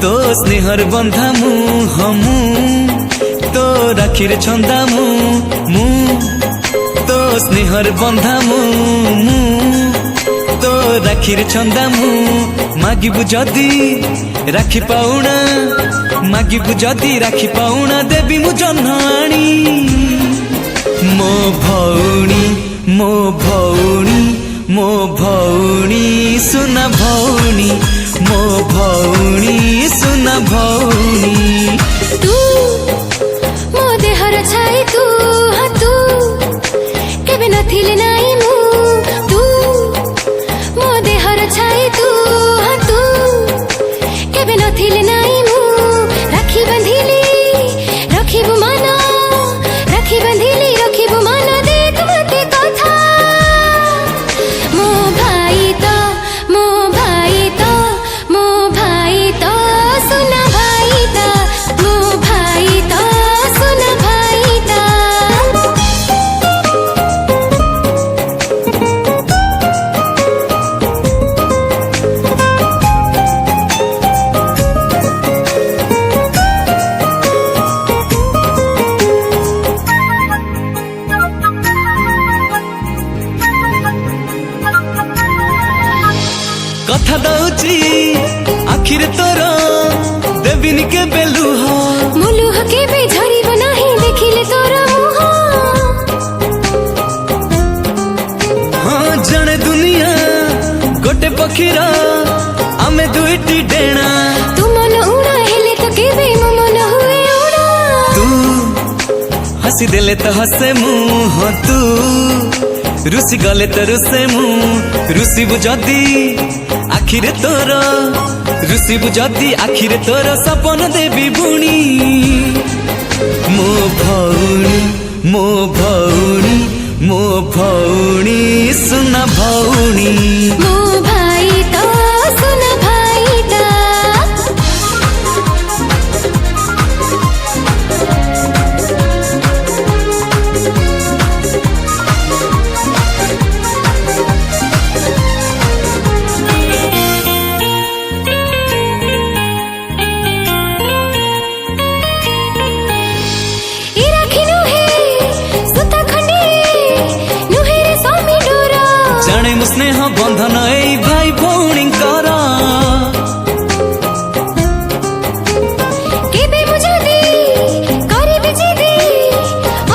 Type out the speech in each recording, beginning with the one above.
तो स्नेहर बंधा हमू तो राखीर छंदा मु तो स्नेहर बंधा तो राखीर छंदा मागिबु जदी राखी पाउना मागिबु जदी राखी पाउना देवी मु जन्हाणी मो भौणी मो भौणी मो भौणी सुना भौणी मो भौणी सुना भौणी तू मो देहर छाई तू हाँ तू केबे नथिले नाई मु तू मो देहर छाई तू हाँ तू केबे नथिले नाई मु राखी बंधिली रखिबु माना राखी बंधिली रखिबु माना देख मते कथा मो भाई तो मो भाई तो मो भाई तो सुना भाई तो मो भाई तो सुना भाई तो कथा दउची आखिर तोर देविनी के बेलुह मुलुह के बे झरिब नाही देखिले तोर मुह हाँ जने दुनिया गोटे पक्षीर आमे दुईटी डेणा तू मन उड़ा हेले तो केबे मो मन हुए उड़ा तू हसी देले तो हसे मुह तू रुसी गले तो रुसे मु रुसिबु जदी आखिरे तोर रुसिबु जदी आखिरे तोर सपन देवी बुणी मो भौणी मो भौणी मो भौणी सुना भौणी मो भाई तो सुना भाई तो जाने मु स्नेह बंधन ए भाई भौणी करा केबे मुझे दी करी बिजी दी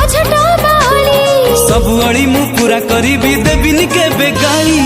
अछटा बाली सब अड़ी मु पूरा करी देविनी के बेगाई